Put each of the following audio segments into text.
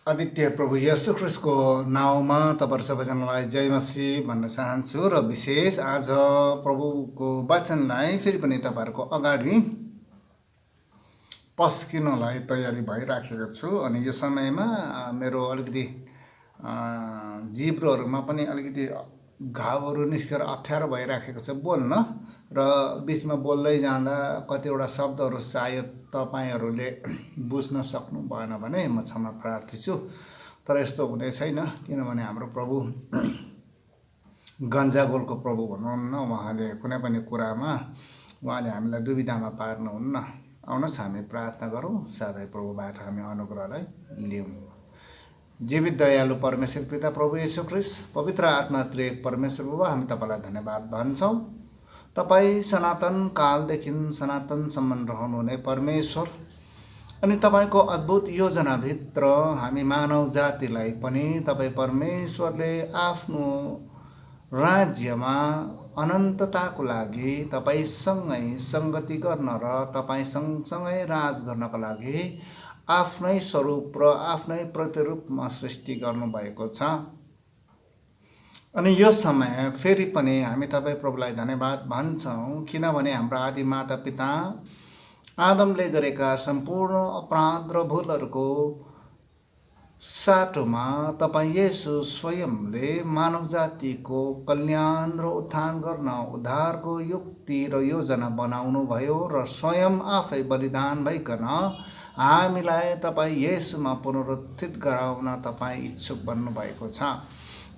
अद्वितीय प्रभु येशू ख्रिस्टको नाउँमा तपाईहरु सबैजनालाई जय मसीह भन्न चाहन्छु र विशेष आज प्रभुको वचनलाई फेरि पनि तपाईहरुको अगाडि पस्किनलाई तयारी भइराखेको छु अनि यो समयमा मेरो अलिकति जिब्रोहरुमा पनि अलिकति घाउहरु निस्केर अप्ठ्यारो भइराखेको छ बोल्न र बीचमा बोल्दै जाँदा कतिवटा शब्दहरु सायद तपाईहरुले बुझ्न सक्नु भएन भने म क्षमा प्रार्थी छु तर यस्तो हुने छैन किनभने हाम्रो प्रभु गन्जागोलको प्रभु हुनुहुन्न उहाँले कुनै पनि कुरामा उहाँले हामीलाई दुविधामा पार्नुहुन्न आउनुहोस् हामी प्रार्थना गरौँ साथै प्रभुबाट हामी अनुग्रहलाई लियौँ जीवित दयालु परमेश्वर पिता प्रभु येशू ख्रीष्ट पवित्र आत्मा त्रिएक परमेश्वर बाबा हामी तपाईलाई धन्यवाद भन्छौं तपाई सनातन कालदेखि सनातनसम्म रहनुहुने परमेश्वर अनि तपाईको अद्भुत योजना भित्र हामी मानव जातिलाई पनि तपाई परमेश्वरले आफ्नो राज्यमा अनन्तताको लागि तपाई सँगै संगति गर्न र तपाई सँगसँगै राज गर्नको लागि आफ्नै स्वरूप र आफ्नै प्रतिरूपमा सृष्टि गर्नु भएको छ अनि यो समय फेरि पनि हामी तपाई प्रभुलाई धन्यवाद भन्छौं किनभने हाम्रो आदि माता पिता आदमले गरेका सम्पूर्ण अपराध र भुलहरूको साटोमा तपाई येशू स्वयंले मानव जातिको कल्याण र उत्थान गर्न उद्धारको युक्ति र योजना बनाउनु भयो र स्वयं आफै बलिदान भइकन हामीलाई तपाई येशूमा पुनरुत्थित गराउन तपाई इच्छुक बन्नु भएको छ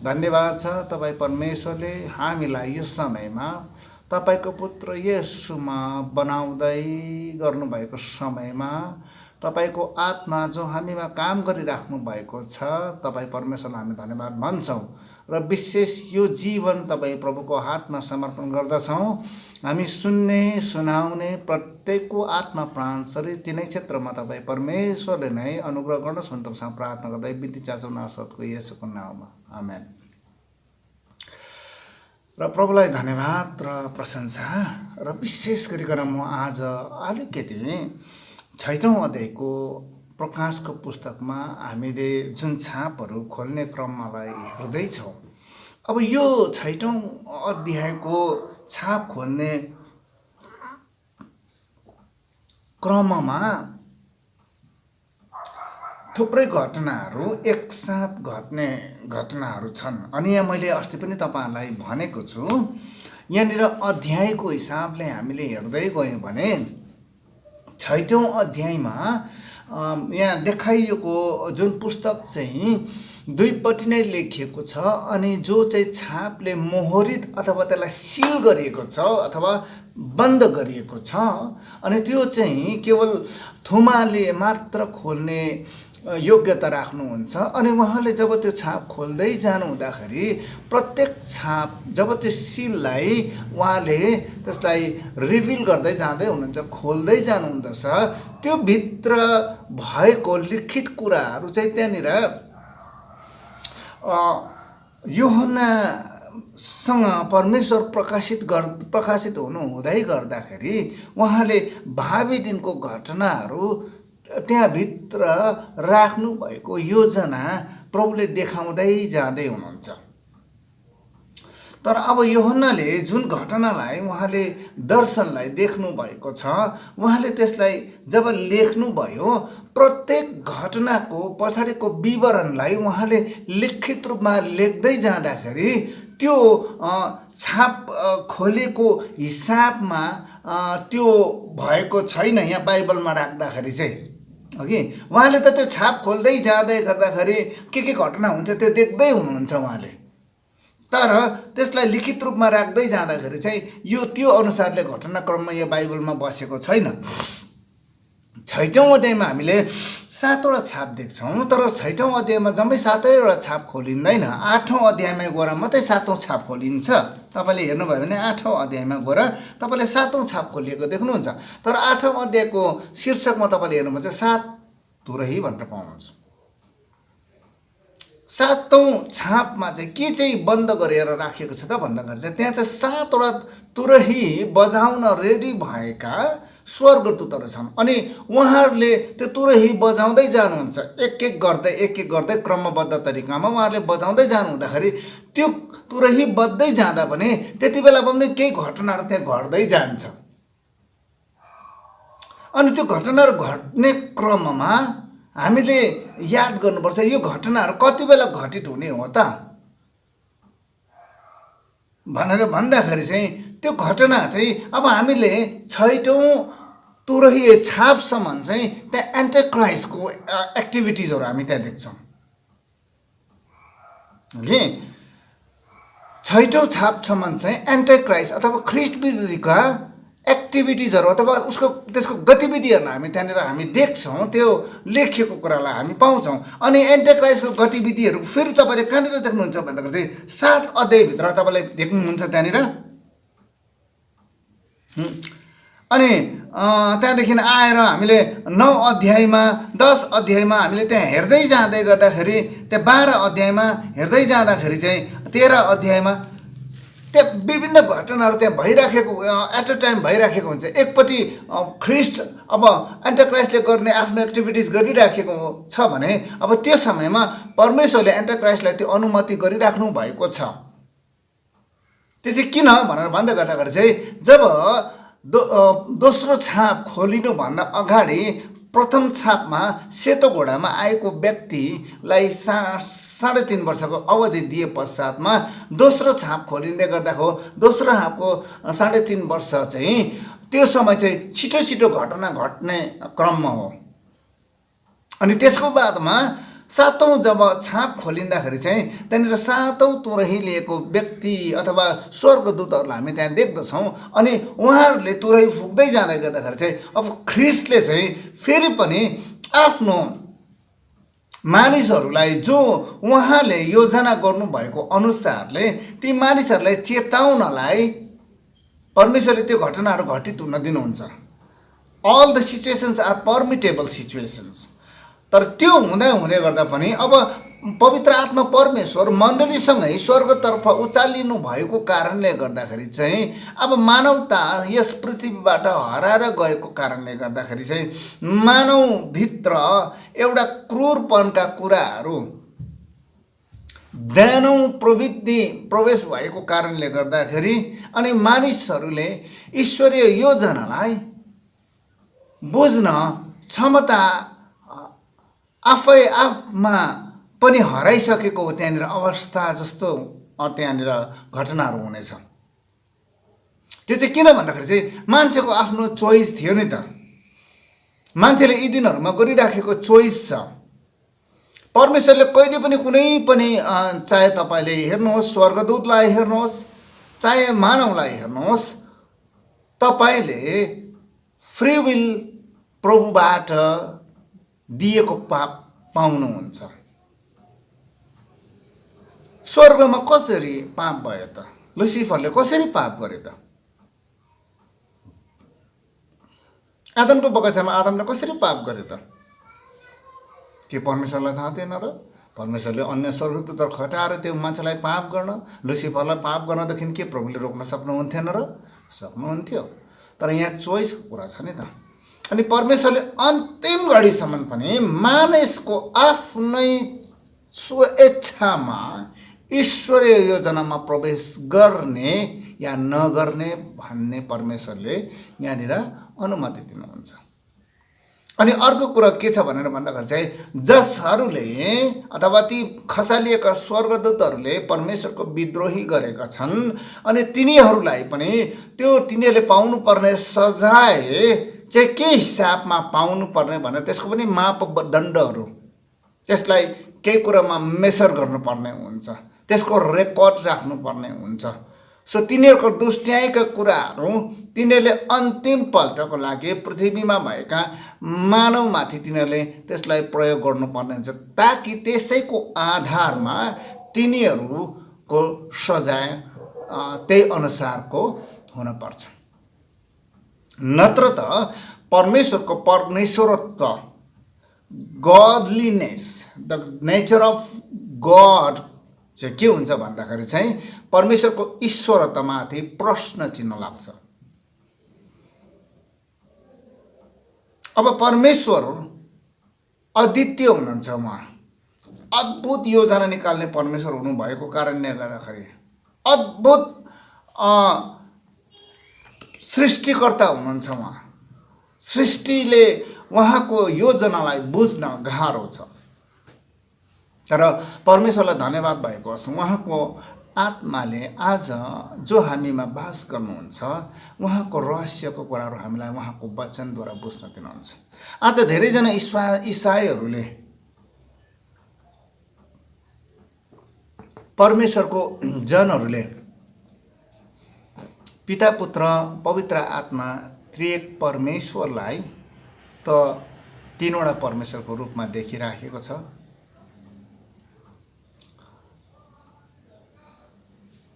धन्यवाद छ तपाई परमेश्वरले हामीलाई यो समयमा तपाईको पुत्र येशूमा बनाउँदै गर्नु भएको समयमा तपाईको आत्मा जो हामीमा काम गरिराख्नु भएको छ तपाई परमेश्वरलाई हामी धन्यवाद भन्छौं र विशेष यो जीवन तपाई प्रभुको हातमा समर्पण गर्दछौं हामी सुन्ने सुनाउने प्रत्येकको आत्मा प्राण शरीर तीनै क्षेत्रमा तपाई परमेश्वरले नै अनुग्रह गर्नुहोस् भन्ने तपाईसँग प्रार्थना गर्दै बिन्ती चाहन्छौं नासरतको येशूको नाममा आमेन र प्रभुलाई धन्यवाद र प्रशंसा र विशेष गरिकन म आज अलिकति 6औं अध्यायको प्रकाशको पुस्तकमा हामीले जुन छापहरू खोल्ने क्रमलाई हेर्दै छौं अब यो 6औं अध्यायको छाप खोल्ने क्रममा थुप्रै घटनाहरू एकसाथ घट्ने घटनाहरू छन् अनि यहाँ मैले अस्ति पनि तपाईहरुलाई भनेको छु यहाँनिर अध्यायको हिसाबले हामीले हेर्दै गयौं भने 6औं अध्यायमा यहाँ देखाइएको जुन पुस्तक चाहिँ दुईपट्टि नै लेखिएको छ अनि जो चाहिँ छापले मोहरित अथवा त्यसलाई सील गरिएको छ अथवा बन्द गरिएको छ अनि त्यो चाहिँ केवल थुमाले मात्र खोल्ने योग्यता राख्नुहुन्छ अनि उहाँले जब त्यो छाप खोल्दै जानु हुँदाखेरि प्रत्येक छाप जब त्यो सीललाई उहाँले त्यसलाई रिभिल गर्दै जाँदै हुनुहुन्छ खोल्दै जानु हुँदछ त्यो भित्र भएको लिखित कुराहरू चाहिँ त्यहाँनिर यूहन्ना सँग परमेश्वर प्रकाशित हुनु हुँदै गर्दाखेरि उहाँले भावी दिनको घटनाहरू त्यहाँ भित्र राख्नु भएको योजना प्रभुले देखाउँदै जाँदै हुनुहुन्छ तर अब यूहन्नाले जुन घटनालाई उहाँले दर्शनलाई देख्नु भएको छ उहाँले त्यसलाई जब लेख्नु भयो प्रत्येक घटनाको पछाडिको विवरणलाई उहाँले लिखित रूपमा लेख्दै जाँदाखेरि त्यो छाप खोलेको हिसाबमा त्यो भएको छैन यहाँ बाइबलमा राख्दाखेरि चाहिँ अघि उहाँले त त्यो छाप खोल्दै जाँदै गर्दाखेरि के घटना हुन्छ त्यो देख्दै हुनुहुन्छ उहाँले तर त्यसलाई लिखित रूपमा राख्दै जाँदाखेरि चाहिँ यो त्यो अनुसारले घटनाक्रममा यो बाइबलमा बसेको छैन 6औं अध्यायमा हामीले 7वटा छाप देख्छौं तर 6औं अध्यायमा जम्मै 7वटा छाप खोलिँदैन 8औं अध्यायमा गएर मात्रै 7औं छाप खोलिन्छ तपाईले हेर्नुभयो भने 8औं अध्यायमा गएर तपाईले 7औं छाप खोलिएको देख्नुहुन्छ तर 8औं अध्यायको शीर्षकमा तपाईले हेर्नुहुन्छ 7 तुरही भनेर पाउनुहुन्छ 7औं छापमा चाहिँ के चाहिँ बन्द गरेर राखिएको छ त भन्दाखेरि चाहिँ त्यहाँ चाहिँ 7वटा तुरही बजाउन रेडी भएका स्वर्गदूतहरू छन्। अनि उहाँहरूले त्यो तुरही बजाउँदै जानुहुन्छ, एक एक गर्दै क्रमबद्ध तरिकामा उहाँहरूले बजाउँदै जानु हुँदाखेरि त्यो तुरही बज्दै जाँदा पनि त्यति बेला पनि केही घटनाहरू त्यहाँ घट्दै जान्छ। अनि त्यो घटनाहरू घट्ने क्रममा हामीले याद गर्नुपर्छ यो घटनाहरू कति बेला घटित हुने हो त भनेर भन्दाखेरि चाहिँ त्यो घटना चाहिँ अब हामीले 6औं तुरही छापसम्म चाहिँ त्यहाँ एन्टिक्राइस्टको एक्टिभिटिजहरू हामी त्यहाँ देख्छौँ कि 6औं छापसम्म चाहिँ एन्टिक्राइस्ट अथवा ख्रिस्ट विरोधीका एक्टिभिटिजहरू अथवा त्यसको गतिविधिहरूलाई हामी त्यहाँनिर हामी देख्छौँ, त्यो लेखिएको कुरालाई हामी पाउँछौँ। अनि एन्टिक्राइस्टको गतिविधिहरू फेरि तपाईँले कहाँनिर देख्नुहुन्छ भन्दाखेरि चाहिँ 7 अध्यायभित्र तपाईँले देख्नुहुन्छ त्यहाँनिर। अनि त्यहाँदेखि आएर हामीले 9 अध्यायमा 10 अध्यायमा हामीले त्यहाँ हेर्दै जाँदै गर्दाखेरि त्यहाँ 12 अध्यायमा हेर्दै जाँदाखेरि चाहिँ 13 अध्यायमा त्यहाँ विभिन्न घटनाहरू त्यहाँ भइराखेको एट अ टाइम भइराखेको हुन्छ। एकपट्टि ख्रिस्ट अब एन्टिक्राइस्टले गर्ने आफ्नो एक्टिभिटिज गरिराखेको छ भने अब त्यो समयमा परमेश्वरले एन्टिक्राइस्टलाई त्यो अनुमति गरिराख्नु भएको छ। त्यो चाहिँ किन भनेर भन्दै गर्दाखेरि चाहिँ जब दोस्रो छाप खोलिनुभन्दा अगाडि प्रथम छापमा सेतो घोडामा आएको व्यक्तिलाई 3.5 वर्षको अवधि दिए पश्चातमा दोस्रो छाप खोलिँदै गर्दाको दोस्रो छापको 3.5 वर्ष चाहिँ त्यो समय चाहिँ छिटो छिटो घटना घट्ने क्रममा हो। अनि त्यसको बादमा 7औं जब छाप खोलिँदाखेरि चाहिँ त्यहाँनिर 7औं तुरही लिएको व्यक्ति अथवा स्वर्गदूतहरूलाई हामी त्यहाँ देख्दछौँ। अनि उहाँहरूले तुरही फुक्दै जाँदै गर्दाखेरि चाहिँ अब ख्रिस्टले चाहिँ फेरि पनि आफ्नो मानिसहरूलाई जो उहाँले योजना गर्नुभएको अनुसारले ती मानिसहरूलाई चेताउनलाई परमेश्वरले त्यो घटनाहरू घटित हुन दिनुहुन्छ। All the situations are permittable situations. तर त्यो हुँदै गर्दा पनि अब पवित्र आत्मा परमेश्वर मण्डलीसँगै स्वर्गतर्फ उचालिनु भएको कारणले गर्दाखेरि चाहिँ अब मानवता यस पृथ्वीबाट हराएर गएको कारणले गर्दाखेरि चाहिँ मानवभित्र एउटा क्रूरपनका कुराहरू दानव प्रवृत्ति प्रवेश भएको कारणले गर्दाखेरि अनि मानिसहरूले ईश्वरीय योजनालाई बुझ्न क्षमता आफै आफमा पनि हराइसकेको त्यहाँनिर अवस्था जस्तो त्यहाँनिर घटनाहरू हुनेछ। त्यो चाहिँ किन भन्दाखेरि चाहिँ मान्छेको आफ्नो चोइस थियो नि त। मान्छेले यी दिनहरूमा गरिराखेको चोइस छ। परमेश्वरले कहिले पनि कुनै पनि चाहे तपाईँले हेर्नुहोस् स्वर्गदूतलाई हेर्नुहोस् चाहे मानवलाई हेर्नुहोस् तपाईँले फ्री विल प्रभुबाट दिएको पाप पाउनुहुन्छ। स्वर्गमा कसरी पाप भयो त? लुसिफरले कसरी पाप गर्यो त? आदमको बगैँचामा आदमले कसरी पाप गर्यो त? के परमेश्वरलाई थाहा थिएन र? परमेश्वरले अन्य स्वर्गदूतहरू खटाएर त्यो मान्छेलाई पाप गर्न लुसिफरलाई पाप गर्नदेखि के प्रभुले रोक्न सक्नुहुन्थेन र? सक्नुहुन्थ्यो। तर यहाँ चोइसको कुरा छ नि त। अनि परमेश्वरले अन्तिम घडीसम्म पनि मानिसको आफ्नै स्वेच्छामा ईश्वरीय योजनामा प्रवेश गर्ने या नगर्ने भन्ने परमेश्वरले यहाँनिर अनुमति दिनुहुन्छ। अनि अर्को कुरा के छ भनेर भन्दाखेरि चाहिँ जसहरूले अथवा ती खसालिएका स्वर्गदूतहरूले परमेश्वरको विद्रोही गरेका छन् अनि तिनीहरूलाई पनि त्यो तिनीहरूले पाउनुपर्ने सजाय चाहिँ के हिसाबमा पाउनुपर्ने भनेर त्यसको पनि मापदण्डहरू त्यसलाई केही कुरामा मेसर गर्नुपर्ने हुन्छ, त्यसको रेकर्ड राख्नुपर्ने हुन्छ। सो तिनीहरूको दुष्ट्याइका कुराहरू तिनीहरूले अन्तिम पल्टको लागि पृथ्वीमा भएका मानवमाथि तिनीहरूले त्यसलाई प्रयोग गर्नुपर्ने हुन्छ ताकि त्यसैको आधारमा तिनीहरूको सजाय त्यही अनुसारको हुनपर्छ। नत्र त परमेश्वरको परमेश्वरत्व गडलीनेस द नेचर अफ गड चाहिँ के हुन्छ भन्दाखेरि चाहिँ परमेश्वरको ईश्वरतामाथि प्रश्न चिन्ह लाग्छ। अब परमेश्वर अद्वितीय हुनुहुन्छ। उहाँ अद्भुत योजना निकाल्ने परमेश्वर हुनुभएको कारणले गर्दाखेरि अद्भुत सृष्टिकर्ता हुनुहुन्छ। उहाँ सृष्टिले उहाँको योजनालाई बुझ्न गाह्रो छ, तर परमेश्वरलाई धन्यवाद भएको होस्, उहाँको आत्माले आज जो हामीमा बास गर्नुहुन्छ उहाँको रहस्यको कुराहरू हामीलाई उहाँको वचनद्वारा बुझ्न दिनुहुन्छ। आज धेरैजना इसाईहरूले परमेश्वरको जनहरूले पिता पुत्र पवित्र आत्मा त्रिएक परमेश्वरलाई त तीनवटा परमेश्वरको रूपमा देखिराखेको छ।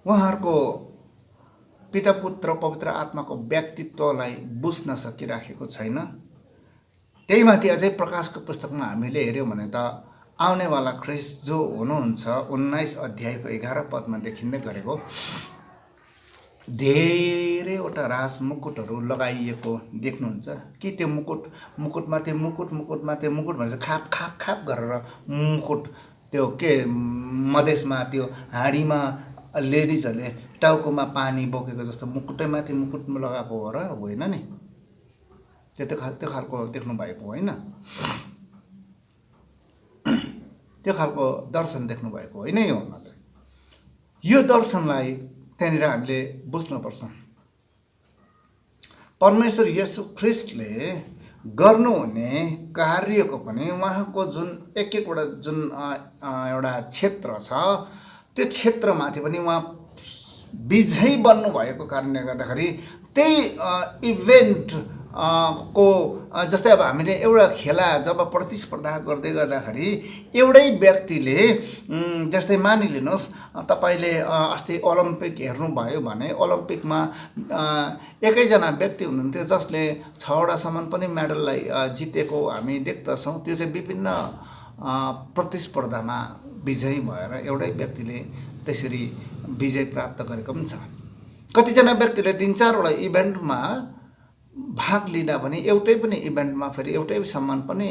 उहाँहरूको पिता पुत्र पवित्र आत्माको व्यक्तित्वलाई बुझ्न सकिराखेको छैन। त्यही माथि अझै प्रकाशको पुस्तकमा हामीले हेऱ्यौँ भने त आउनेवाला ख्रिस्ट जो हुनुहुन्छ 19 अध्यायको 11 पदमा देखिँदै गरेको धेरैवटा राज मुकुटहरू लगाइएको देख्नुहुन्छ कि त्यो मुकुटमाथि मुकुट भनेर खाप खाप खाप गरेर मुकुट त्यो के मधेसमा त्यो हाँडीमा लेडिजहरूले टाउकोमा पानी बोकेको जस्तो मुकुटैमाथि मुकुट लगाएको हो र होइन नि? त्यो खालको देख्नु भएको होइन, त्यो खालको दर्शन देख्नु भएको होइन। यो हुनाले यो दर्शनलाई त्यहाँनिर हामीले बुझ्नुपर्छ। परमेश्वर येशू ख्रिस्टले गर्नुहुने कार्यको पनि उहाँको जुन एक एकवटा जुन एउटा क्षेत्र छ त्यो क्षेत्रमाथि पनि उहाँ विजयी बन्नुभएको कारणले गर्दाखेरि त्यही इभेन्ट को जस्तै अब हामीले एउटा खेला जब प्रतिस्पर्धा गर्दै गर्दाखेरि एउटै व्यक्तिले जस्तै मानिलिनुहोस् तपाईले अस्ति ओलम्पिक हेर्नुभयो भने ओलम्पिकमा एकैजना व्यक्ति हुनुहुन्थ्यो जसले 6वटासम्म पनि मेडललाई जितेको हामी देख्दछौँ। त्यो चाहिँ विभिन्न प्रतिस्पर्धामा विजयी भएर एउटै व्यक्तिले त्यसरी विजय प्राप्त गरेको पनि छ। कतिजना व्यक्तिले 3-4वटा इभेन्टमा भाग लिँदा पनि एउटै पनि इभेन्टमा फेरि एउटै सम्मान पनि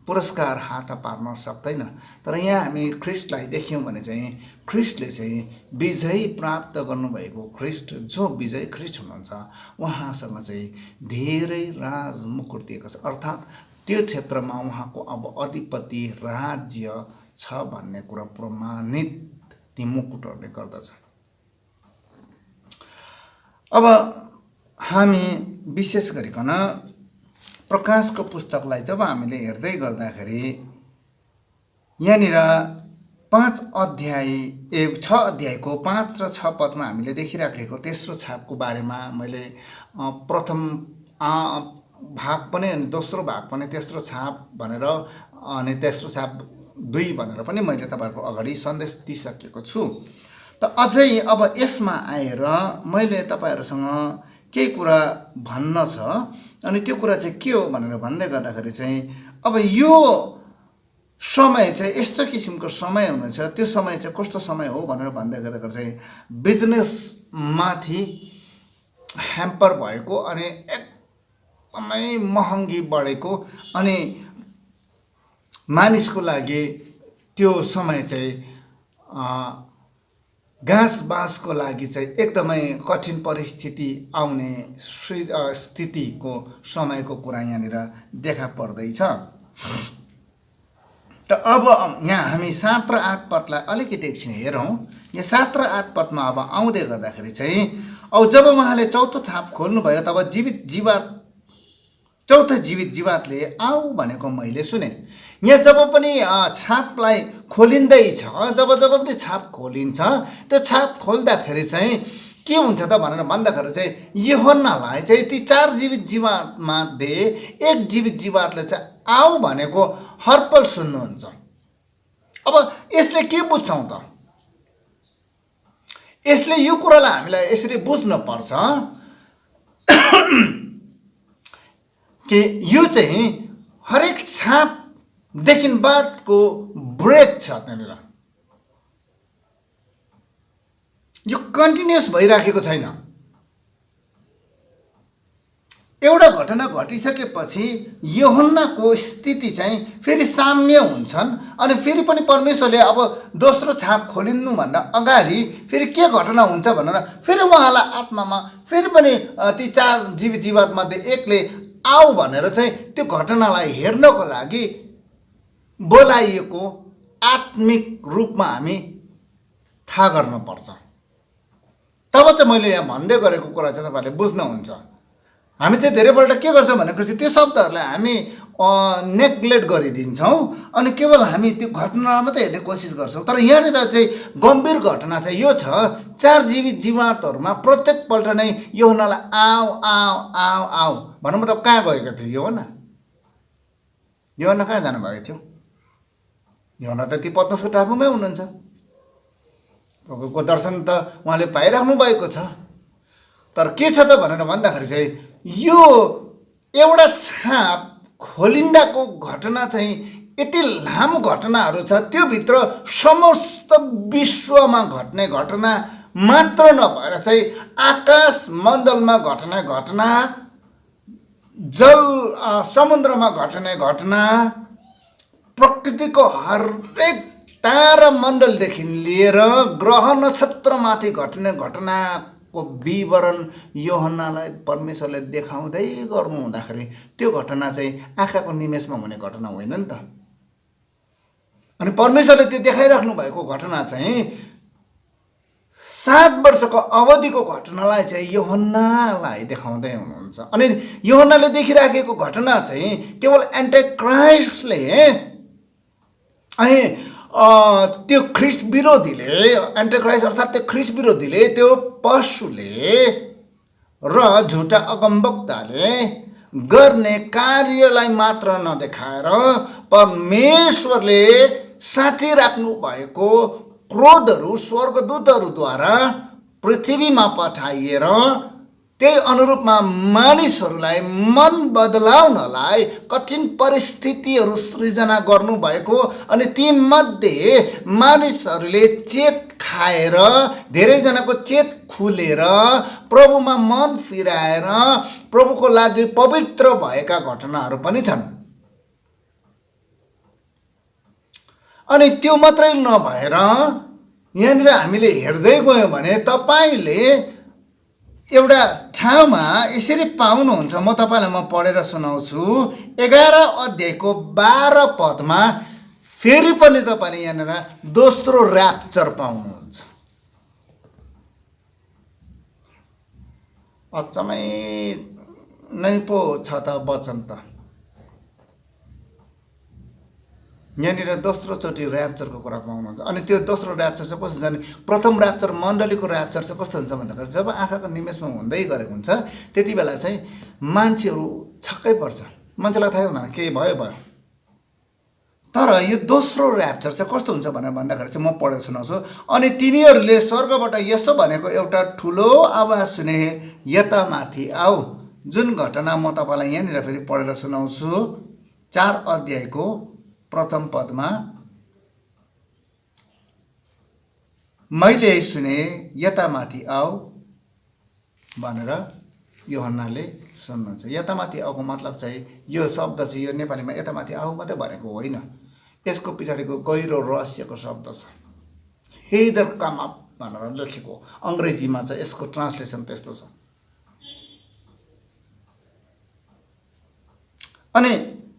पुरस्कार हात पार्न सक्दैन। तर यहाँ हामी ख्रिस्टलाई देख्यौँ भने चाहिँ ख्रिस्टले चाहिँ विजय प्राप्त गर्नुभएको ख्रिस्ट जो विजय ख्रिस्ट हुनुहुन्छ उहाँसँग चाहिँ धेरै राज मुकुट दिएको छ, अर्थात् त्यो क्षेत्रमा उहाँको अब अधिपति राज्य छ भन्ने कुरा प्रमाणित ती मुकुटहरूले गर्दछ। अब हामी विशेष गरिकन प्रकाशको पुस्तकलाई जब हामीले हेर्दै गर्दाखेरि यहाँनिर 6 अध्यायको 5 र 6 पदमा हामीले देखिराखेको तेस्रो छापको बारेमा मैले प्रथम भाग पनि अनि दोस्रो भाग पनि तेस्रो छाप भनेर अनि तेस्रो छाप 2 भनेर पनि मैले तपाईहरुको अगाडि सन्देश दिइसकेको छु। त अझै अब यसमा आएर मैले तपाईहरुसँग केही कुरा भन्न छ अनि त्यो कुरा चाहिँ के हो भनेर भन्दै गर्दाखेरि चाहिँ अब यो समय चाहिँ यस्तो किसिमको समय हुनेछ। त्यो समय चाहिँ कस्तो समय हो भनेर भन्दै गर्दाखेरि चाहिँ बिजनेस माथि ह्याम्पर भएको अनि एकदमै महँगी बढेको अनि मानिसको लागि त्यो समय चाहिँ घाँस बाँसको लागि चाहिँ एकदमै कठिन परिस्थिति आउने स्थितिको समयको कुरा यहाँनिर देखा पर्दैछ। त अब यहाँ हामी 7 र 8 पदलाई अलिकति एकछिन हेरौँ। यहाँ 7 र 8 पदमा अब आउँदै गर्दाखेरि चाहिँ अब जब उहाँले चौथो छाप खोल्नुभयो तब चौथो जीवित जीवातले आऊ भनेको मैले सुने। यहाँ जब पनि छापलाई खोलिँदैछ, जब पनि छाप खोलिन्छ, त्यो छाप खोल्दाखेरि चाहिँ के हुन्छ त भनेर भन्दाखेरि चाहिँ यूहन्नालाई चाहिँ ती 4 जीवित जीवात मध्ये एक जीवित जीवातले चाहिँ आऊ भनेको हर्पल सुन्नुहुन्छ। अब यसले के बुझ्छौँ त? यसले यो कुरालाई हामीलाई यसरी बुझ्न पर्छ कि यो चाहिँ हरेक छाप देखिन बादको ब्रेक छ। त्यहाँनिर यो कन्टिन्युअस भइराखेको छैन। एउटा घटना घटिसकेपछि यूहन्नाको स्थिति चाहिँ फेरि साम्य हुन्छन् अनि फेरि पनि परमेश्वरले अब दोस्रो छाप खोलिनुभन्दा अगाडि फेरि के घटना हुन्छ भनेर फेरि उहाँलाई आत्मामा फेरि पनि ती 4 जीवात्मध्ये एकले आऊ भनेर चाहिँ त्यो घटनालाई हेर्नको लागि बोलाइएको आत्मिक रूपमा हामी थाहा गर्नुपर्छ। तब चाहिँ मैले यहाँ भन्दै गरेको कुरा चाहिँ तपाईँहरूले बुझ्नुहुन्छ। हामी चाहिँ धेरैपल्ट के गर्छौँ भनेपछि त्यो शब्दहरूलाई हामी नेग्लेक्ट गरिदिन्छौँ अनि केवल हामी त्यो घटनालाई मात्रै हेर्ने कोसिस गर्छौँ। तर यहाँनिर चाहिँ गम्भीर घटना चाहिँ यो छ, 4 जीवित जीवात्मा प्रत्येकपल्ट नै यूहन्नालाई आऊ आऊ आऊ आऊ भन्नु मतलब कहाँ गएको थियो यूहन्ना? यूहन्ना कहाँ जानुभएको थियो? यूहन्ना त ती पत्मसको टापुमै हुनुहुन्छ। प्रभुको दर्शन त उहाँले पाइराख्नु भएको छ। तर के छ त भनेर भन्दाखेरि चाहिँ यो एउटा छाप खोलिन्दाको घटना चाहिँ यति लामो घटनाहरू छ, त्यो भित्र समस्त विश्वमा घट्ने घटना मात्र नभएर चाहिँ आकाश मण्डलमा घट्ने घटना, जल समुद्रमा घट्ने घटना, प्रकृतिको हरेक तारा मण्डलदेखि लिएर ग्रह नक्षत्रमाथि घट्ने घटनाको विवरण यूहन्नालाई परमेश्वरले देखाउँदै गर्नु हुँदाखेरि त्यो घटना चाहिँ आँखाको निमेषमा हुने घटना होइन नि त। अनि परमेश्वरले त्यो देखाइराख्नु भएको घटना चाहिँ 7 वर्षको अवधिको घटनालाई चाहिँ यूहन्नालाई देखाउँदै हुनुहुन्छ। अनि यूहन्नाले देखिराखेको घटना चाहिँ केवल एन्टिक्राइस्टले त्यो ख्रिस्ट विरोधीले, एन्टिक्राइस्ट अर्थात् त्यो ख्रिस्ट विरोधीले, त्यो पशुले र झुटा अगमवक्ताले गर्ने कार्यलाई मात्र नदेखाएर परमेश्वरले साँची राख्नु भएको क्रोधहरू स्वर्गदूतहरूद्वारा पृथ्वीमा पठाइएर त्यही अनुरूपमा मानिसहरूलाई मन बदलाउनलाई कठिन परिस्थितिहरू सृजना गर्नुभएको अनि तीमध्ये मानिसहरूले चेत खाएर, धेरैजनाको चेत खुलेर प्रभुमा मन फिराएर प्रभुको लागि पवित्र भएका घटनाहरू पनि छन्। अनि त्यो मात्रै नभएर यहाँनिर हामीले हेर्दै गयौँ भने तपाईँले एउटा ठाउँमा यसरी पाउनुहुन्छ। म तपाईँलाई पढेर सुनाउँछु। 11 अध्यायको 12 पदमा फेरि पनि तपाईँले यहाँनिर दोस्रो ऱ्याप्चर पाउनुहुन्छ। अचम्मै नै पो छ त वचन त। यहाँनिर दोस्रोचोटि ऱ्याप्चरको कुरा पाउनुहुन्छ। अनि त्यो दोस्रो ऱ्याप्चर चाहिँ कस्तो हुन्छ भने प्रथम ऱ्याप्चर मण्डलीको ऱ्याप्चर चाहिँ कस्तो हुन्छ भन्दाखेरि जब आँखाको निमेषमा हुँदै गरेको हुन्छ त्यति बेला चाहिँ मान्छेहरू छक्कै पर्छ, मान्छेलाई थाहै हुँदैन के भयो भयो। तर यो दोस्रो ऱ्याप्चर चाहिँ कस्तो हुन्छ भनेर भन्दाखेरि चाहिँ म पढेर सुनाउँछु। अनि तिनीहरूले स्वर्गबाट यसो भनेको एउटा ठुलो आवाज सुने, यता माथि आऊ। जुन घटना म तपाईँलाई यहाँनिर फेरि पढेर सुनाउँछु। 4 अध्यायको प्रथम पदमा, मैले सुने यता माथि आऊ भनेर यूहन्नाले सुन्नुहुन्छ। यता माथि आऊको मतलब चाहिँ यो शब्द चाहिँ यो नेपालीमा यता माथि आऊ मात्रै भनेको होइन, यसको पछाडिको गहिरो रहस्यको शब्द छ। हेदर कम अप भनेर लेखेको अङ्ग्रेजीमा चाहिँ यसको ट्रान्सलेसन त्यस्तो छ। अनि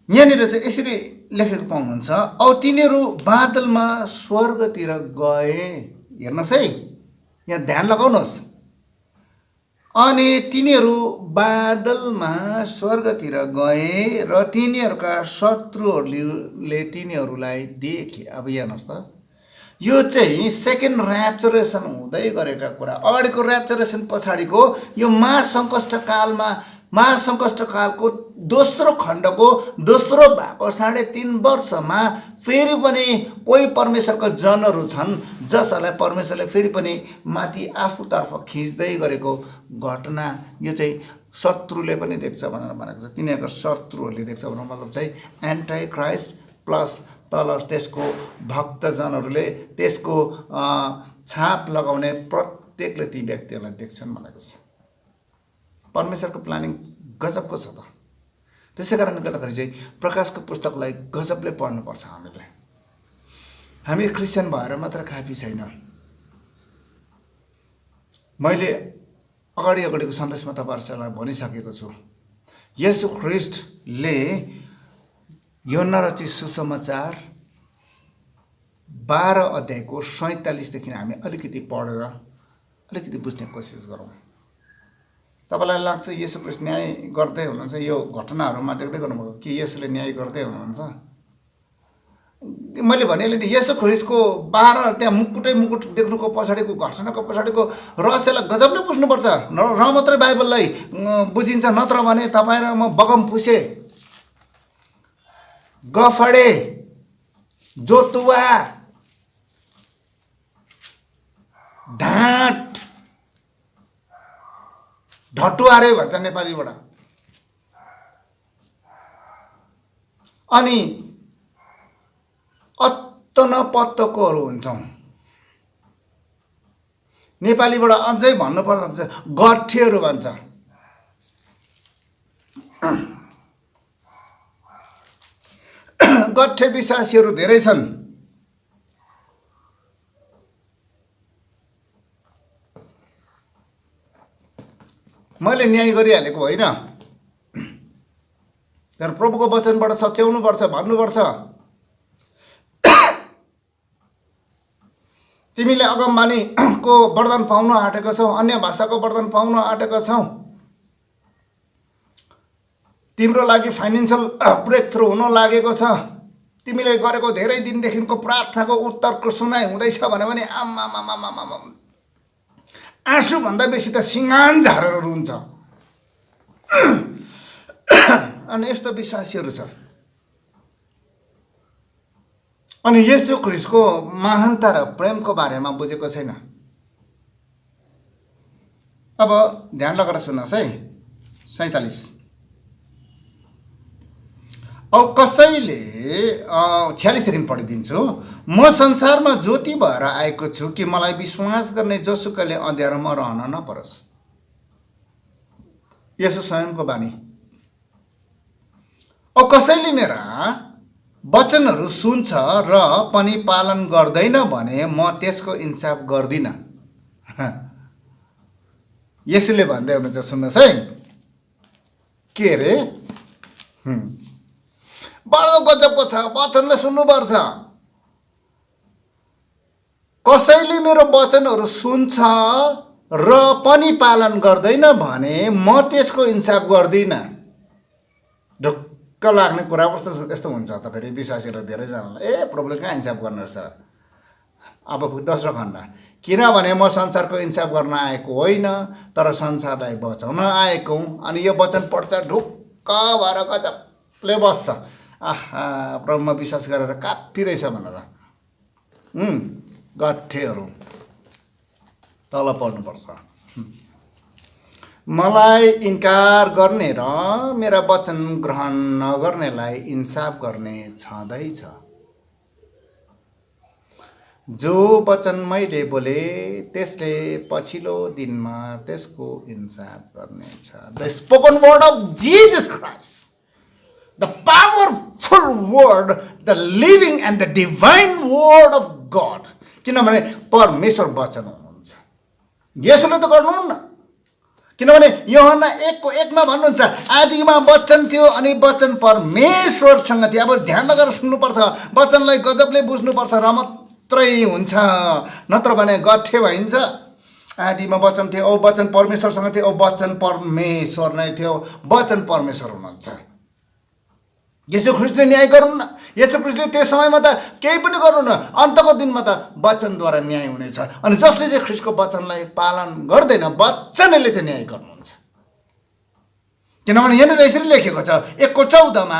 यहाँनिर चाहिँ यसरी लेखेको पाउनुहुन्छ, औ तिनीहरू बादलमा स्वर्गतिर गए। हेर्नुहोस् है, यहाँ ध्यान लगाउनुहोस्। अनि तिनीहरू बादलमा स्वर्गतिर गए र तिनीहरूका शत्रुहरूले तिनीहरूलाई देखे। अब हेर्नुहोस् त, यो चाहिँ सेकेन्ड ऱ्याप्चरेसन हुँदै गरेका कुरा। अगाडिको ऱ्याप्चरेसन पछाडिको यो महासङ्कष्टकालको दोस्रो खण्डको दोस्रो भागको 3.5 वर्षमा फेरि पनि कोही परमेश्वरको जनहरू छन् जसलाई परमेश्वरले फेरि पनि माथि आफूतर्फ खिच्दै गरेको घटना। यो चाहिँ शत्रुले पनि देख्छ भनेर भनेको छ। तिनीहरूको शत्रुहरूले देख्छ भनेर मतलब चाहिँ एन्टी क्राइस्ट प्लस तल त्यसको भक्तजनहरूले, त्यसको छाप लगाउने प्रत्येकले ती व्यक्तिहरूलाई देख्छन् भनेको छ। परमेश्वरको प्लानिङ गजबको छ त। त्यसै कारणले गर्दाखेरि चाहिँ प्रकाशको पुस्तकलाई गजबले पढ्नुपर्छ हामीले। हामी क्रिस्चियन भएर मात्र काफी छैन। मैले अगाडिको सन्देशमा तपाईँहरूलाई भनिसकेको छु, येशू ख्रीष्टले यूहन्ना रचित सुसमाचार 12 अध्यायको 47 देखि हामी अलिकति पढेर अलिकति बुझ्ने कोसिस गरौँ। तपाईँलाई लाग्छ येशू ख्रीष्ट न्याय गर्दै हुनुहुन्छ, यो घटनाहरूमा देख्दै गर्नुभयो कि येशूले न्याय गर्दै हुनुहुन्छ? मैले भने नि येशू ख्रीष्टको 12 त्यहाँ मुकुट देख्नुको पछाडिको घटनाको पछाडिको रहस्यलाई गजबले बुझ्नुपर्छ, र मात्रै बाइबललाई बुझिन्छ। नत्र भने तपाईँ र म बगम पुसे, गफडे, जोतुवा, ढाँट, ढटुवारे भन्छ नेपालीबाट। अनि अत्त नपत्तकोहरू हुन्छौँ। नेपालीबाट अझै भन्नुपर्दा गठेहरू भन्छ। गठे विश्वासीहरू धेरै छन्। मैले न्याय गरिहालेको होइन, तर प्रभुको वचनबाट सच्याउनुपर्छ, भन्नुपर्छ। तिमीले अगमबानीको वरदान पाउन आँटेको छौ, अन्य भाषाको वरदान पाउन आँटेको छौ, तिम्रो लागि फाइनेन्सियल ब्रेक थ्रु हुन लागेको छ, तिमीले गरेको धेरै दिनदेखिको प्रार्थनाको उत्तरको सुनाइ हुँदैछ भने आम्मामामामामा आँसुभन्दा बेसी त सिँगान झारेर रुन्छ। अनि यस्तो विश्वासीहरू छ। अनि येशू ख्रीष्टको महानता र प्रेमको बारेमा बुझेको छैन। अब ध्यान लगाएर सुन्नुहोस् है, 47। अब कसैले 46 देखि पढिदिन्छु। म संसारमा ज्योति भएर आएको छु कि मलाई विश्वास गर्ने जोसुकैले अँध्यारोमा रहन नपरोस्। यसो स्वयंको बानी। अब कसैले मेरा वचनहरू सुन्छ र पनि पालन गर्दैन भने म त्यसको इन्साफ गर्दिन। यसैले भन्दै हुनुहुन्छ, सुन्नुहोस् है, के अरे बडो गजबको छ। वचनले सुन्नुपर्छ। कसैले मेरो वचनहरू सुन्छ र पनि पालन गर्दैन भने म त्यसको इन्साफ गर्दिन। ढुक्क लाग्ने कुरा यस्तो हुन्छ त फेरि विश्वासीहरू धेरैजनालाई, प्रभुले कहाँ इन्साफ गर्नु रहेछ। अब दोस्रो खण्ड, किनभने म संसारको इन्साफ गर्न आएको होइन तर संसारलाई बचाउन आएको हुँ। अनि यो वचन पढ्छ, ढुक्क भएर गजबले बस्छ। आहा, प्रभुमा विश्वास गरेर काफी रहेछ भनेर। गठेहरू तल पढ्नुपर्छ। मलाई इन्कार गर्ने र मेरा वचन ग्रहण नगर्नेलाई इन्साफ गर्ने छँदैछ। जो वचन मैले बोले त्यसले पछिल्लो दिनमा त्यसको इन्साफ गर्नेछ। The spoken word of Jesus Christ, the powerful word, the living and the divine word of God। किनभने परमेश्वर वचन हुनुहुन्छ। यसोले त गर्नुहुन्न। किनभने यूहन्ना 1:1 भन्नुहुन्छ, आदिमा वचन थियो अनि वचन परमेश्वरसँग थियो। अब ध्यान लगाएर सुन्नुपर्छ, वचनलाई गजबले बुझ्नुपर्छ र मात्रै हुन्छ, नत्र भने गठे भइन्छ। आदिमा वचन थियो, औ वचन परमेश्वरसँग थियो, औ वचन परमेश्वर नै थियो, वचन परमेश्वर हुनुहुन्छ। येशू ख्रीष्टले न्याय गर्नुहुन्न। येशू ख्रीष्टले त्यो समयमा त केही पनि गर्नुहुन्न। अन्तको दिनमा त वचनद्वारा न्याय हुनेछ। अनि जसले चाहिँ ख्रीष्टको वचनलाई पालन गर्दैन, वचनले चाहिँ न्याय गर्नुहुन्छ। किनभने यहाँनिर यसरी लेखेको छ 1:14मा,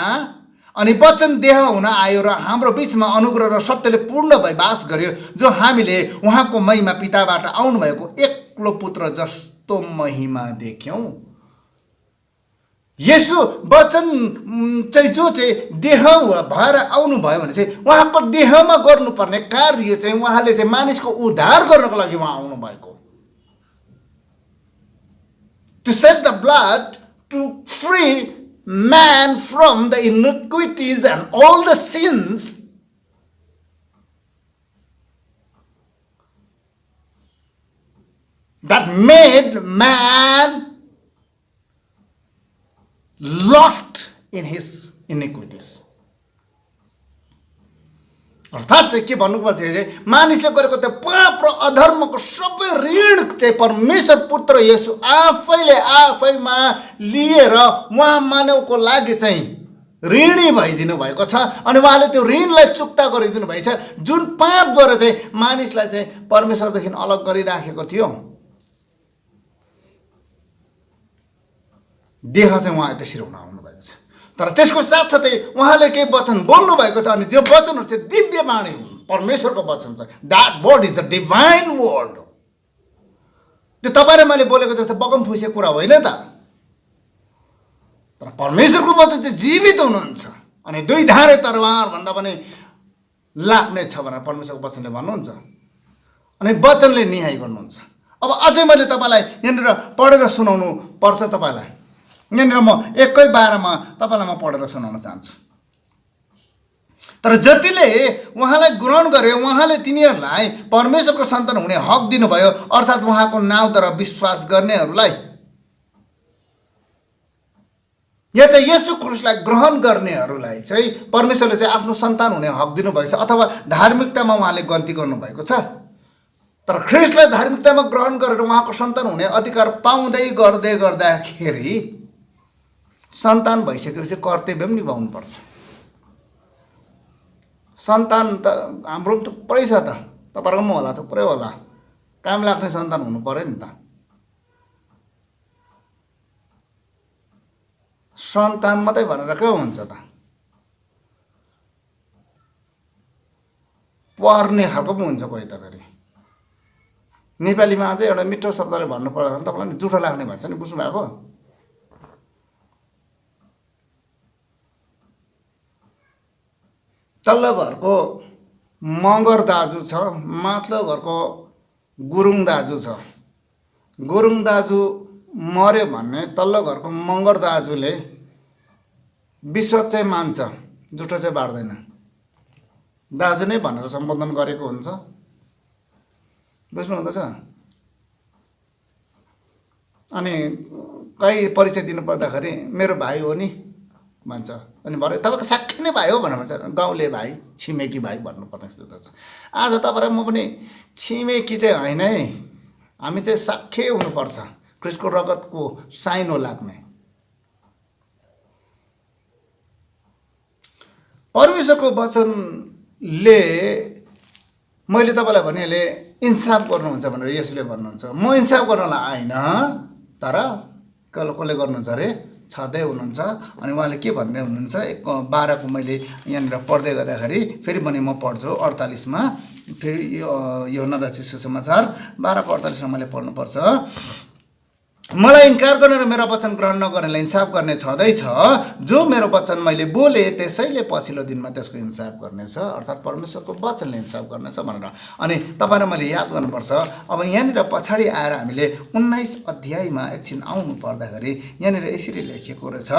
अनि वचन देह हुन आयो र हाम्रो बीचमा अनुग्रह र सत्यले पूर्ण भई बास गर्यो, जो हामीले उहाँको महिमा पिताबाट आउनुभएको एक्लो पुत्र जस्तो महिमा देख्यौँ। यसो वचन चाहिँ जो चाहिँ देह भएर आउनुभयो भने चाहिँ उहाँको देहमा गर्नुपर्ने कार्य चाहिँ उहाँले चाहिँ मानिसको उद्धार गर्नको लागि उहाँ आउनुभएको। To shed the blood to free man from the iniquities and all the sins that made man lost in his iniquities. अर्थात् चाहिँ के भन्नुपर्छ चाहिँ मानिसले गरेको त्यो पाप र अधर्मको सबै ऋण चाहिँ परमेश्वर पुत्र येशू आफैमा लिएर उहाँ मानवको लागि चाहिँ ऋणी भइदिनु भएको छ अनि उहाँले त्यो ऋणलाई चुक्ता गरिदिनु भएको छ जुन पापद्वारा चाहिँ मानिसलाई चाहिँ परमेश्वरदेखि अलग गरिराखेको थियो देह चाहिँ उहाँ त्यसरी हुन आउनु भएको छ तर त्यसको साथसाथै उहाँले केही वचन बोल्नु भएको छ अनि त्यो वचनहरु चाहिँ दिव्य वाणी हुन् परमेश्वरको वचन छ that word is the divine word त्यो तपाईले मैले बोलेको जस्तो बगम फुसे कुरा होइन त तर परमेश्वरको वचन चाहिँ जीवित हुनुहुन्छ अनि दुई धारे तरवार भन्दा पनि लाग्ने छ भनेर परमेश्वरको वचनले भन्नुहुन्छ अनि वचनले न्याय गर्नुहुन्छ अब अझै मैले तपाईलाई यहाँनिर पढेर सुनाउनु पर्छ तपाईलाई यहाँनिर म एकै बारेमा तपाईलाई म पढेर सुनाउन चाहन्छु तर जतिले उहाँलाई ग्रहण गरे उहाँले तिनीहरूलाई परमेश्वरको सन्तान हुने हक दिनुभयो अर्थात् उहाँको नाउँद्वारा विश्वास गर्नेहरूलाई या चाहिँ येशू ख्रीष्टलाई ग्रहण गर्नेहरूलाई चाहिँ परमेश्वरले चाहिँ आफ्नो सन्तान हुने हक दिनुभएको छ अथवा धार्मिकतामा उहाँले गन्ती गर्नुभएको छ तर ख्रीष्टलाई धार्मिकतामा ग्रहण गरेर उहाँको सन्तान हुने अधिकार पाउँदै गर्दाखेरि सन्तान भइसकेपछि कर्तव्य पनि निभाउनु पर्छ सन्तान त हाम्रो थुप्रै छ त तपाईहरुको पनि होला थुप्रै होला काम लाग्ने सन्तान हुनु पर्यो नि त सन्तान मात्रै भनेर के हुन्छ त पर्ने खालको पनि हुन्छ कोही त फेरि नेपालीमा अझै एउटा मिठो शब्दले भन्नु पर्दा तपाईलाई जुठो लाग्ने भन्छ नि बुझ्नु भएको तल्लो घरको मगर दाजु छ माथिल्लो घरको गुरुङ दाजु छ गुरुङ दाजु मर्यो भन्ने तल्लो घरको मगर दाजुले विश्वास चाहिँ मान्छ जुठो चाहिँ बार्दैन दाजु नै भनेर सम्बोधन गरेको हुन्छ बुझ्नु हुँदैछ अनि कहीँ परिचय दिनु पर्दाखेरि मेरो भाइ हो नि भन्छ अनि भरे तपाईको साक्कै नै भाइ हो भनेर भन्छ गाउँले भाइ छिमेकी भाइ भन्नुपर्ने जस्तो छ आज तपाईँ र म पनि छिमेकी चाहिँ होइन है हामी चाहिँ साक्कै हुनुपर्छ ख्रीष्टको रगतको साइनो लाग्ने परमेश्वरको वचनले मैले तपाईलाई भनेले इन्साफ गर्नुहुन्छ भनेर यसले भन्नुहुन्छ म इन्साफ गर्नलाई आइन तर कसले गर्नुहुन्छ अरे छाड्दै हुनुहुन्छ अनि उहाँले के भन्दै हुनुहुन्छ 12 को मैले यहाँनिर पढ्दै गर्दाखेरि फेरि पनि म पढ्छु 48 मा फेरि यूहन्ना रचित सुसमाचार 12 को 48 मा मैले पढ्नु पर्छ मलाई इन्कार गर्ने र मेरो वचन ग्रहण नगर्नेलाई इन्साफ गर्ने छँदैछ जो मेरो वचन मैले बोले त्यसैले पछिल्लो दिनमा त्यसको इन्साफ गर्नेछ अर्थात् परमेश्वरको वचनले इन्साफ गर्नेछ भनेर अनि तपाईहरु मैले याद गर्नुपर्छ अब यहाँनिर पछाडी आएर हामीले 19 अध्यायमा एकछिन आउनु पर्दाखेरि यहाँनिर यसरी लेखिएको रहेछ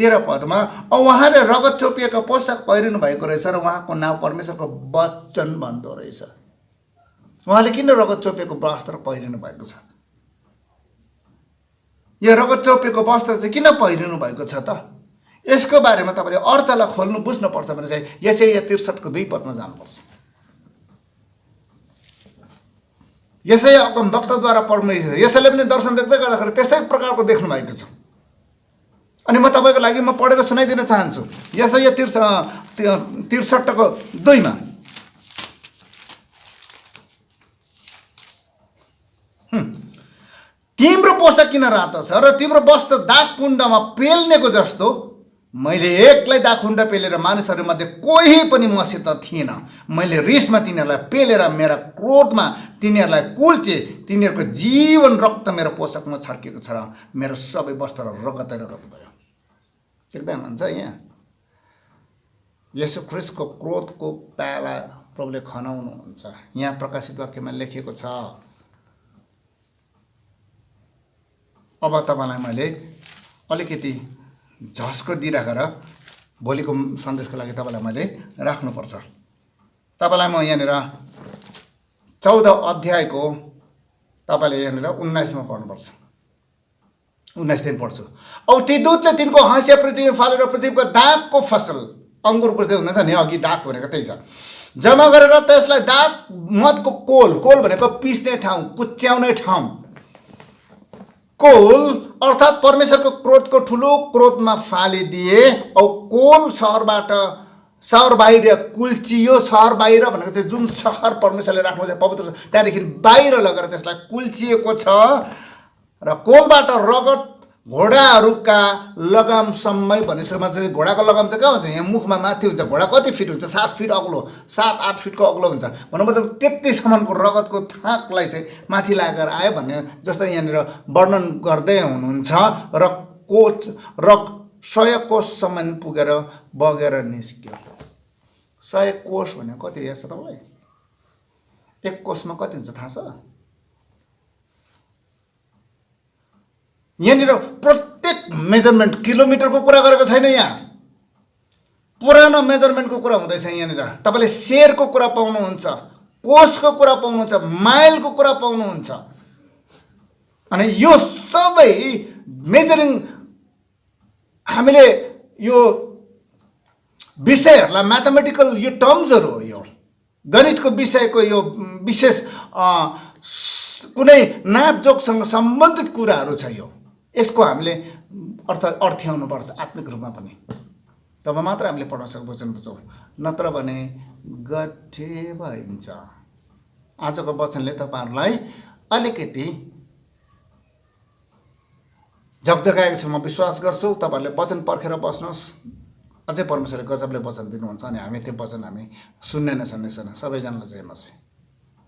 13 पदमा उहाँले रगत चोपिएको पोशाक पहिरिनु भएको रहेछ र उहाँको नाम परमेश्वरको वचन भन्दो रहेछ उहाँले किन रगत चोपिएको वस्त्र पहिरिनु भएको छ यो रगत चोपिएको वस्त्र चाहिँ किन पहिरिनु भएको छ त यसको बारेमा तपाईले अर्थलाई खोल्नु बुझ्नु पर्छ भने चाहिँ यसैया 63 को 2 पदमा जानुपर्छ यसैया अगम वक्ताद्वारा परमेश्वर यसैले पनि दर्शन देख्दै गर्दाखेरि त्यस्तै प्रकारको देख्नु भएको छ अनि म तपाईको लागि म पढेर सुनाइदिन चाहन्छु यसैया 63 को 2 मा तिम्रो पोशाक किन रातो छ र तिम्रो वस्त्र दाग कुण्डमा पेल्नेको जस्तो मैले एकलाई दाग कुण्ड पेलेर मानिसहरु मध्ये कोही पनि मसित थिएन मैले रिसमा तिनीहरूलाई पेलेर मेरा क्रोधमा तिनीहरूलाई कुल्चे तिनीहरूको जीवन रक्त मेरो पोशाकमा छर्केको छ र मेरो सबै वस्त्रहरु रगतै रगत भयो देख्दै हुनुहुन्छ यहाँ येशू ख्रीष्टको क्रोधको प्याला प्रभुले खनाउनु हुन्छ यहाँ प्रकाशित वाक्यमा लेखेको छ अब तपाईलाई मैले अलिकति झस्को दिइराखेर भोलिको सन्देशको लागि तपाईँलाई मैले राख्नुपर्छ। तपाईँलाई म यहाँनिर 14 अध्यायको तपाईँले यहाँनिर 19मा पढ्नुपर्छ। 19 दिन पढ्छु। औ ती दूतले तिनको हाँसिया पृथ्वीमा फालेर पृथ्वीको दागको फसल, अङ्गुर बुझ्दै हुनुहुन्छ नि, अघि दाग भनेको त्यही छ, जम्मा गरेर त्यसलाई दाग मदको कोल भनेको पिस्ने ठाउँ, कुच्याउने ठाउँ, कोल अर्थात् परमेश्वरको क्रोधको ठुलो क्रोधमा फालिदिए। औ कोल सहर बाहिर कुल्चियो। सहर बाहिर भनेको चाहिँ जुन सहर परमेश्वरले राख्नु चाहिँ पवित्र, त्यहाँदेखि बाहिर लगेर त्यसलाई कुल्चिएको छ। र कोलबाट रगत घोडाहरूका लगामसम्मै भनेसम्म चाहिँ, घोडाको लगाम चाहिँ कहाँ हुन्छ? यहाँ मुखमा माथि हुन्छ। घोडा कति फिट हुन्छ? 7 फिट अग्लो, 7-8 फिटको अग्लो हुन्छ। भन्नु मतलब त्यतिसम्मको रगतको थाकलाई चाहिँ माथि लागेर आयो भन्ने जस्तो यहाँनिर वर्णन गर्दै हुनुहुन्छ। र 100 कोससम्म पुगेर बगेर निस्क्यो। 100 कोस भनेको कति याद छ तपाईँलाई? 1 कोसमा कति हुन्छ थाहा छ? यहाँनिर प्रत्येक मेजरमेन्ट, किलोमिटरको कुरा गरेको छैन, यहाँ पुरानो मेजरमेन्टको कुरा हुँदैछ। यहाँनिर तपाईँले सेरको कुरा पाउनुहुन्छ, कोसको कुरा पाउनुहुन्छ, माइलको कुरा पाउनुहुन्छ। अनि यो सबै मेजरिङ हामीले यो विषयहरूलाई, म्याथमेटिकल यो टर्म्सहरू हो, यो गणितको विषयको यो विशेष कुनै नापजोकसँग सम्बन्धित कुराहरू छ। यसको हामीले अर्थ्याउनुपर्छ आत्मिक रूपमा पनि, तब मात्र हामीले पढ्न वचन बुझौँ, नत्र भने गठे भइन्छ। आजको वचनले तपाईँहरूलाई अलिकति झकझकाएको छ, म विश्वास गर्छु। तपाईँहरूले वचन पर्खेर बस्नुहोस्। अझै परमेश्वरले गजबले वचन दिनुहुन्छ अनि हामी त्यो वचन हामी सुन्ने नै छन्। सबैजनालाई जय मसीह।